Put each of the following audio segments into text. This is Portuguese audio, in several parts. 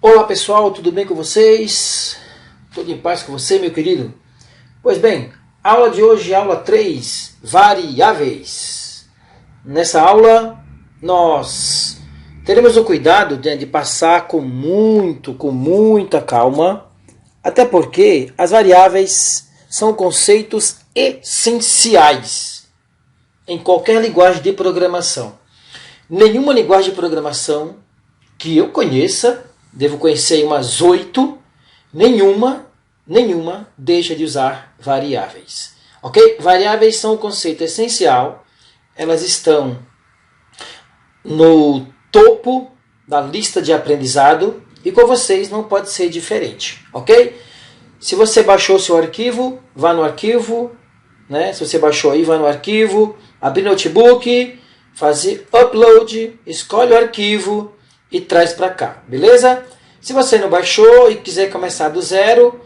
Olá pessoal, tudo bem com vocês? Tudo em paz com você, meu querido? Pois bem, aula de hoje, aula 3, variáveis. Nessa aula, nós teremos o cuidado de passar com muita calma, até porque as variáveis são conceitos essenciais em qualquer linguagem de programação. Nenhuma linguagem de programação que eu conheça, devo conhecer umas 8, nenhuma deixa de usar variáveis. Ok? Variáveis são um conceito essencial, elas estão no topo da lista de aprendizado e com vocês não pode ser diferente. Ok? Se você baixou seu arquivo, vá no arquivo, né? Se você baixou aí, vá no arquivo, abrir notebook, fazer upload, escolhe o arquivo e traz para cá, beleza? Se você não baixou e quiser começar do zero,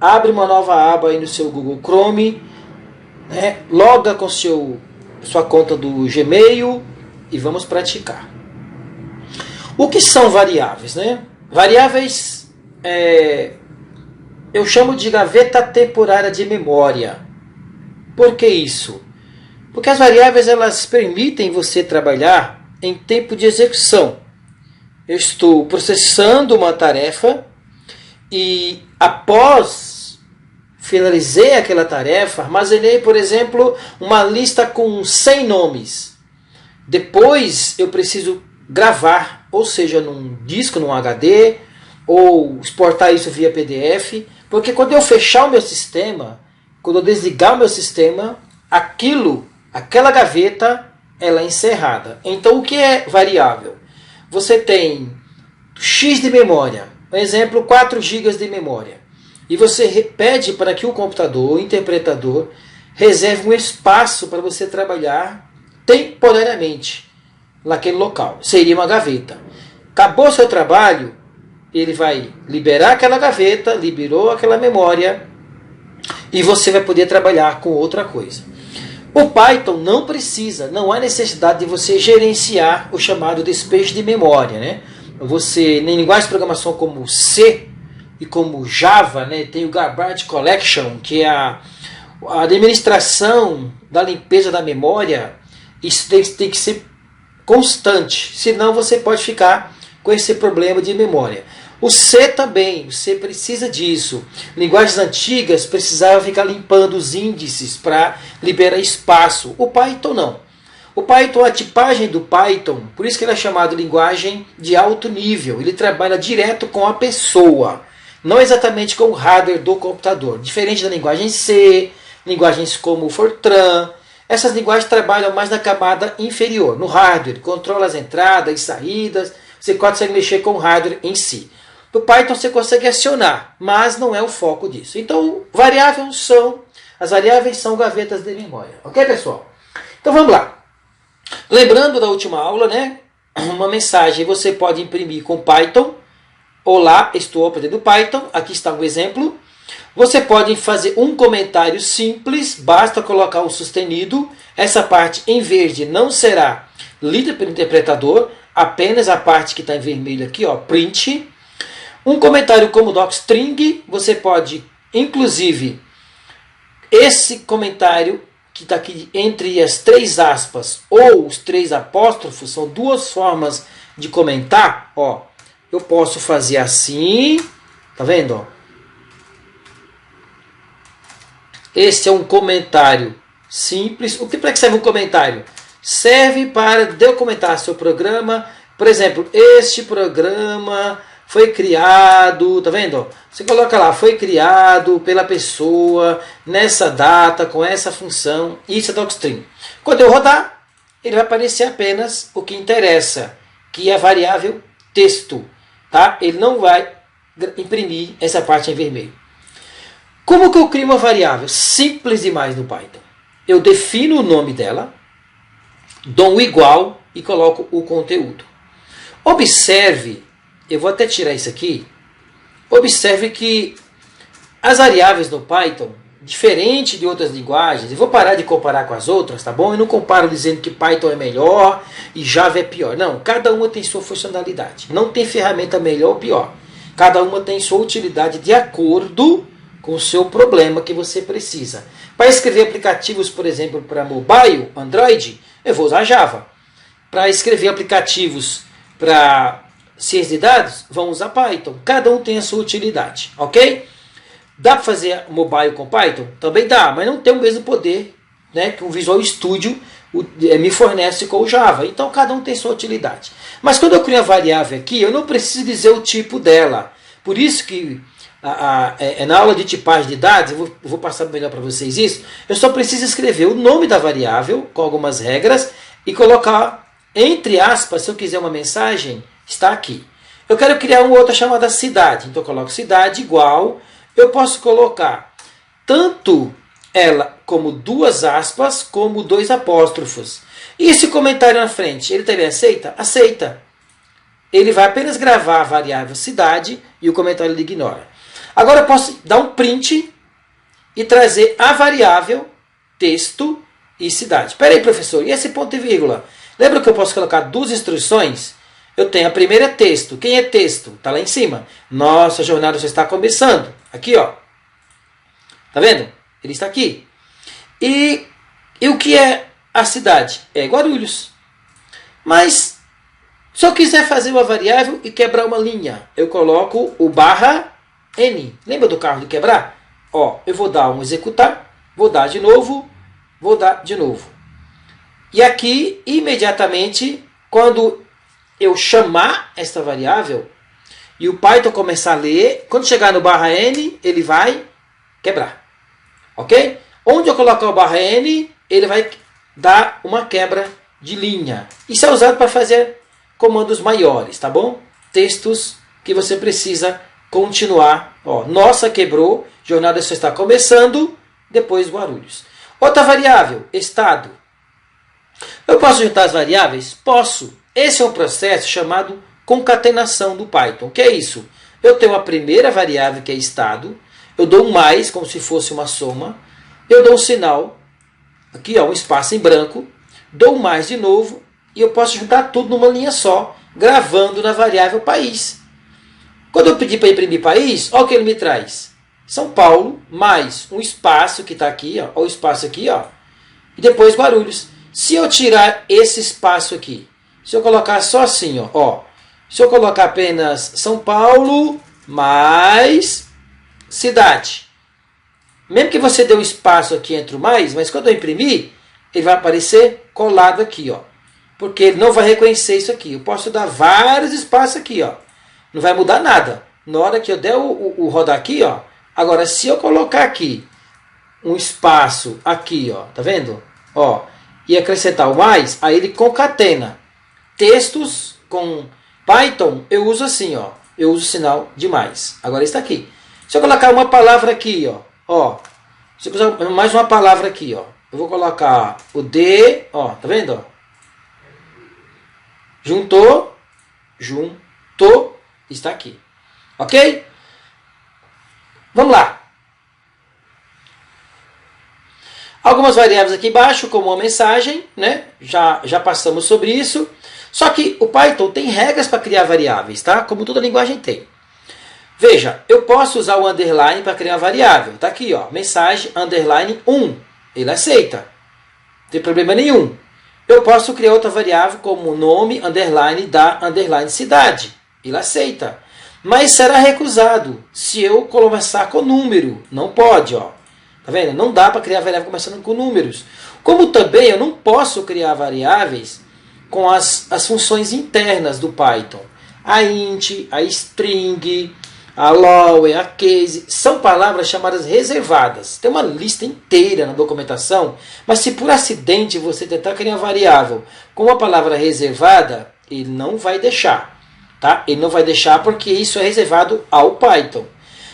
abre uma nova aba aí no seu Google Chrome, né? Loga com sua conta do Gmail e vamos praticar. O que são variáveis, né? Variáveis eu chamo de gaveta temporária de memória. Por que isso? Porque as variáveis elas permitem você trabalhar em tempo de execução. Eu estou processando uma tarefa e após finalizei aquela tarefa, armazenei, por exemplo, uma lista com 100 nomes. Depois eu preciso gravar, ou seja, num disco, num HD, ou exportar isso via PDF, porque quando eu fechar o meu sistema, quando eu desligar o meu sistema, aquela gaveta, ela é encerrada. Então o que é variável? Você tem X de memória, por exemplo, 4 GB de memória. E você pede para que o computador, o interpretador, reserve um espaço para você trabalhar temporariamente naquele local. Seria uma gaveta. Acabou o seu trabalho, ele vai liberar aquela gaveta, liberou aquela memória e você vai poder trabalhar com outra coisa. O Python não precisa, não há necessidade de você gerenciar o chamado despejo de memória, né? Você, em linguagens de programação como C e como Java, né, tem o Garbage Collection, que é a administração da limpeza da memória. Isso tem que ser constante, senão você pode ficar com esse problema de memória. O C também, você precisa disso. Linguagens antigas precisavam ficar limpando os índices para liberar espaço. O Python não. O Python, a tipagem do Python, por isso que ele é chamado linguagem de alto nível. Ele trabalha direto com a pessoa, não exatamente com o hardware do computador. Diferente da linguagem C, linguagens como Fortran. Essas linguagens trabalham mais na camada inferior, no hardware. Controla as entradas e saídas. Você consegue mexer com o hardware em si. No Python você consegue acionar, mas não é o foco disso. Então, as variáveis são gavetas de memória. Ok, pessoal? Então vamos lá. Lembrando da última aula, né? Uma mensagem você pode imprimir com Python. Olá, estou aprendendo Python. Aqui está um exemplo. Você pode fazer um comentário simples, basta colocar um sustenido. Essa parte em verde não será lida pelo interpretador, apenas a parte que está em vermelho aqui, ó, print. Um comentário como docstring, você pode, inclusive, esse comentário que está aqui entre as 3 aspas ou os 3 apóstrofos, são 2 formas de comentar. Ó, eu posso fazer assim, tá vendo? Ó? Esse é um comentário simples. Para que serve um comentário? Serve para documentar seu programa. Por exemplo, este programa foi criado, tá vendo? Você coloca lá, foi criado pela pessoa nessa data, com essa função. Isso é docstring. Quando eu rodar, ele vai aparecer apenas o que interessa, que é a variável texto. Tá? Ele não vai imprimir essa parte em vermelho. Como que eu crio uma variável? Simples demais no Python. Eu defino o nome dela, dou um igual e coloco o conteúdo. Observe, eu vou até tirar isso aqui. Observe que as variáveis no Python, diferente de outras linguagens, eu vou parar de comparar com as outras, tá bom? Eu não comparo dizendo que Python é melhor e Java é pior. Não, cada uma tem sua funcionalidade. Não tem ferramenta melhor ou pior. Cada uma tem sua utilidade de acordo com o seu problema que você precisa. Para escrever aplicativos, por exemplo, para mobile, Android, eu vou usar Java. Para escrever aplicativos para ciência de dados, vamos usar Python. Cada um tem a sua utilidade, ok? Dá para fazer mobile com Python? Também dá, mas não tem o mesmo poder, né, que o Visual Studio me fornece com o Java. Então cada um tem sua utilidade. Mas quando eu crio a variável aqui, eu não preciso dizer o tipo dela. Por isso que na aula de tipagem de dados, eu vou passar melhor para vocês isso, eu só preciso escrever o nome da variável, com algumas regras, e colocar, entre aspas, se eu quiser uma mensagem, está aqui. Eu quero criar uma outra chamada cidade, então eu coloco cidade igual, eu posso colocar tanto ela como duas aspas, como dois apóstrofos. E esse comentário na frente, ele também aceita? Aceita. Ele vai apenas gravar a variável cidade e o comentário ele ignora. Agora eu posso dar um print e trazer a variável texto e cidade. Espera aí, professor, e esse ponto e vírgula? Lembra que eu posso colocar duas instruções? Eu tenho a primeira é texto. Quem é texto? Está lá em cima. Nossa jornada já está começando. Aqui, ó. Tá vendo? Ele está aqui. E o que é a cidade? É Guarulhos. Mas se eu quiser fazer uma variável e quebrar uma linha, eu coloco o barra N. Lembra do carro de quebrar? Ó, eu vou dar um executar, vou dar de novo, vou dar de novo. E aqui, imediatamente, quando eu chamar esta variável e o Python começar a ler, quando chegar no barra N, ele vai quebrar. Ok? Onde eu colocar o barra N, ele vai dar uma quebra de linha. Isso é usado para fazer comandos maiores, tá bom? Textos que você precisa continuar. Ó, nossa, quebrou, jornada só está começando, depois Guarulhos. Outra variável, estado. Eu posso juntar as variáveis? Posso. Esse é um processo chamado concatenação do Python. O que é isso? Eu tenho a primeira variável, que é estado, eu dou um mais, como se fosse uma soma, eu dou um sinal, aqui ó, um espaço em branco, dou um mais de novo, e eu posso juntar tudo numa linha só, gravando na variável país. Quando eu pedir para imprimir país, olha o que ele me traz. São Paulo, mais um espaço que está aqui, ó, o espaço aqui, ó, e depois Guarulhos. Se eu tirar esse espaço aqui, se eu colocar só assim, ó, se eu colocar apenas São Paulo, mais cidade. Mesmo que você dê um espaço aqui entre o mais, mas quando eu imprimir, ele vai aparecer colado aqui, ó. Porque ele não vai reconhecer isso aqui. Eu posso dar vários espaços aqui, ó. Não vai mudar nada. Na hora que eu der o rodar aqui, ó. Agora, se eu colocar aqui um espaço aqui, ó, tá vendo? Ó, e acrescentar o mais, aí ele concatena. Textos com Python, eu uso assim, ó. Eu uso o sinal de mais. Agora está aqui. Se eu colocar uma palavra aqui, ó. Se eu colocar mais uma palavra aqui, ó. Eu vou colocar o D, ó, tá vendo, ó? Juntou, está aqui. Ok? Vamos lá. Algumas variáveis aqui embaixo, como uma mensagem, né? Já passamos sobre isso. Só que o Python tem regras para criar variáveis, tá? Como toda linguagem tem. Veja, eu posso usar o underline para criar uma variável. Tá aqui, ó, mensagem underline 1. Ele aceita. Não tem problema nenhum. Eu posso criar outra variável como nome underline da underline cidade. Ele aceita. Mas será recusado se eu começar com número. Não pode, ó. Tá vendo? Não dá para criar variável começando com números. Como também eu não posso criar variáveis com as funções internas do Python. A int, a string, a lower, a case, são palavras chamadas reservadas. Tem uma lista inteira na documentação, mas se por acidente você tentar criar uma variável com uma palavra reservada, ele não vai deixar. Tá? Ele não vai deixar porque isso é reservado ao Python.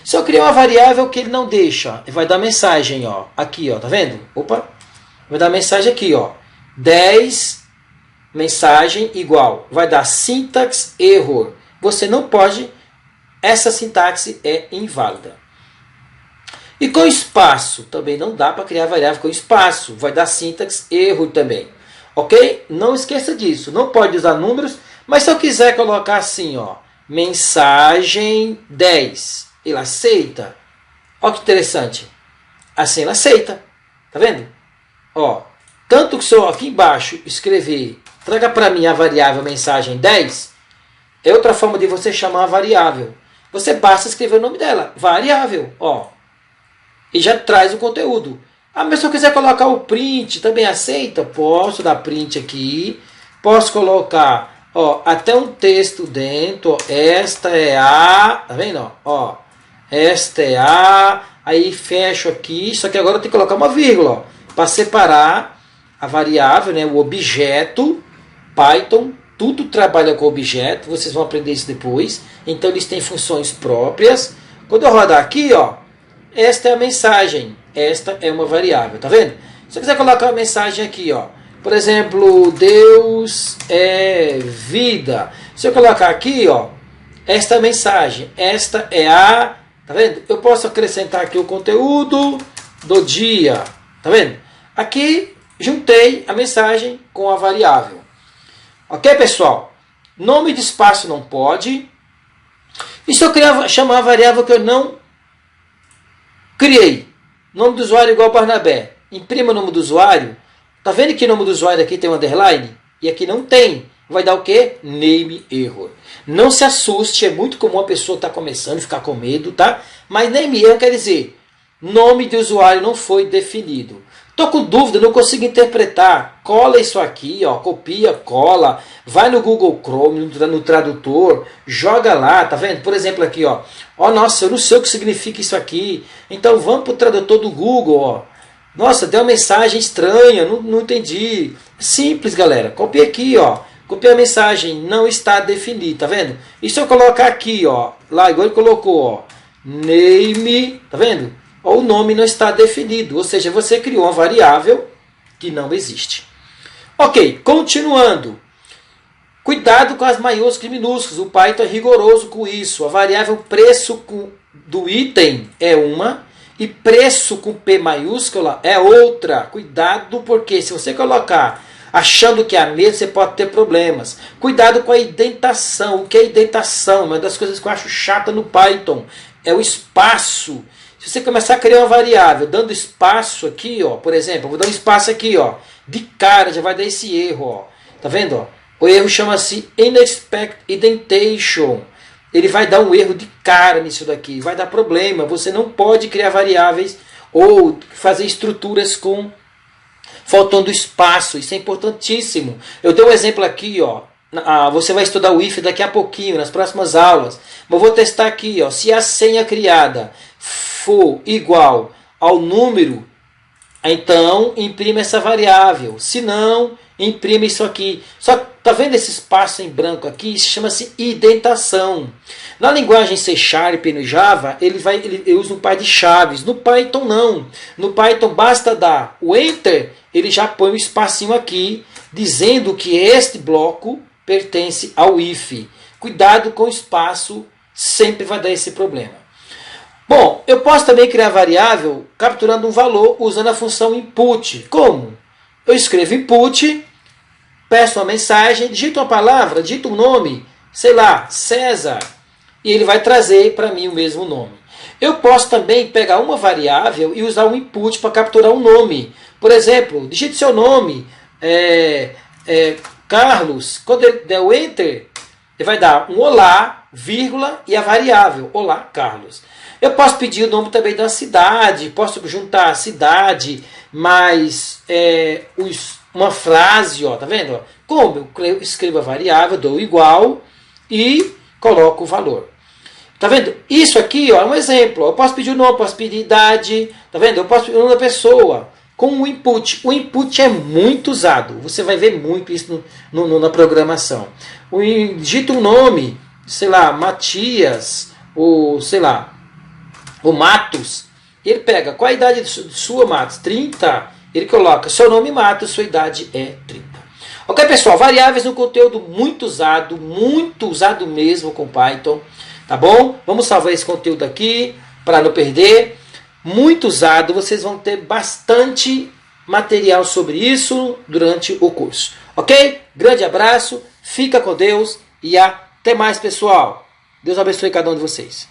Se eu criar uma variável que ele não deixa, ele vai dar mensagem, ó, aqui, ó, tá vendo? Opa, vai dar mensagem aqui, ó, 10 mensagem igual, vai dar syntax error. Você não pode, essa sintaxe é inválida. E com espaço, também não dá para criar variável com espaço, vai dar syntax error também. Ok? Não esqueça disso, não pode usar números, mas se eu quiser colocar assim, ó, mensagem 10. Ele aceita. Olha que interessante. Assim ele aceita. Tá vendo? Ó, tanto que se eu aqui embaixo escrever, traga para mim a variável mensagem 10, é outra forma de você chamar a variável. Você basta escrever o nome dela, variável, ó. E já traz o conteúdo. Ah, mas se eu quiser colocar o print, também aceita? Posso dar print aqui. Posso colocar, ó, até um texto dentro. Ó, esta é a... Tá vendo? Ó, esta é a... Aí fecho aqui. Só que agora eu tenho que colocar uma vírgula, para separar a variável, né, o objeto. Python, tudo trabalha com objeto. Vocês vão aprender isso depois. Então eles têm funções próprias. Quando eu rodar aqui, ó, esta é a mensagem. Esta é uma variável, tá vendo? Se eu quiser colocar uma mensagem aqui, ó, por exemplo, Deus é vida. Se eu colocar aqui, ó, esta mensagem, esta é a, tá vendo? Eu posso acrescentar aqui o conteúdo do dia, tá vendo? Aqui juntei a mensagem com a variável. Ok, pessoal? Nome de espaço não pode. E se eu chamar a variável que eu não criei? Nome do usuário igual Barnabé. Imprima o nome do usuário. Tá vendo que o nome do usuário aqui tem um underline? E aqui não tem. Vai dar o quê? Name error. Não se assuste, é muito comum a pessoa estar começando, ficar com medo, tá? Mas name error quer dizer, nome de usuário não foi definido. Estou com dúvida, não consigo interpretar. Cola isso aqui, ó, copia, cola. Vai no Google Chrome, no tradutor, joga lá, tá vendo? Por exemplo aqui, ó. Ó, nossa, eu não sei o que significa isso aqui. Então vamos para o tradutor do Google, ó. Nossa, deu uma mensagem estranha, não entendi. Simples, galera. Copia aqui, ó. Copia a mensagem, não está definido, tá vendo? E se eu colocar aqui, ó, lá igual ele colocou, ó, name, tá vendo? O nome não está definido, ou seja, você criou uma variável que não existe. Ok, continuando. Cuidado com as maiúsculas e minúsculas, o Python é rigoroso com isso. A variável preço do item é uma e preço com P maiúscula é outra. Cuidado, porque se você colocar achando que é a mesma, você pode ter problemas. Cuidado com a indentação. O que é indentação? Uma das coisas que eu acho chata no Python é o espaço. Se você começar a criar uma variável dando espaço aqui, ó, por exemplo, eu vou dar um espaço aqui, ó, de cara já vai dar esse erro, ó. Tá vendo, ó? O erro chama-se inexpect indentation. Ele vai dar um erro de cara nisso daqui, vai dar problema. Você não pode criar variáveis ou fazer estruturas com faltando espaço. Isso é importantíssimo. Eu dei um exemplo aqui, ó. Você vai estudar o if daqui a pouquinho, nas próximas aulas. Mas eu vou testar aqui, ó. Se a senha criada for igual ao número, então imprime essa variável. Se não, imprime isso aqui. Só tá vendo esse espaço em branco aqui? Isso chama-se indentação. Na linguagem C# e no Java, ele usa um par de chaves. No Python não. No Python basta dar o Enter, ele já põe um espacinho aqui, dizendo que este bloco pertence ao if. Cuidado com o espaço, sempre vai dar esse problema. Bom, eu posso também criar variável capturando um valor usando a função input. Como? Eu escrevo input, peço uma mensagem, digito uma palavra, digito um nome, sei lá, César, e ele vai trazer para mim o mesmo nome. Eu posso também pegar uma variável e usar um input para capturar um nome. Por exemplo, digite seu nome, Carlos. Quando ele der o Enter, ele vai dar um olá, vírgula, e a variável, olá, Carlos. Eu posso pedir o nome também da cidade, posso juntar a cidade, mais uma frase, ó, tá vendo? Como eu escrevo a variável, dou igual e coloco o valor. Tá vendo? Isso aqui, ó, é um exemplo. Eu posso pedir o nome, posso pedir idade, tá vendo? Eu posso pedir o nome da pessoa com o input. O input é muito usado. Você vai ver muito isso na programação. Digita um nome, sei lá, Matias, ou sei lá, o Matos. Ele pega, qual a idade sua, Matos? 30. Ele coloca, seu nome Matos, sua idade é 30. Ok, pessoal? Variáveis no conteúdo muito usado mesmo com Python. Tá bom? Vamos salvar esse conteúdo aqui para não perder. Muito usado, vocês vão ter bastante material sobre isso durante o curso. Ok? Grande abraço, fica com Deus e até mais, pessoal! Deus abençoe cada um de vocês.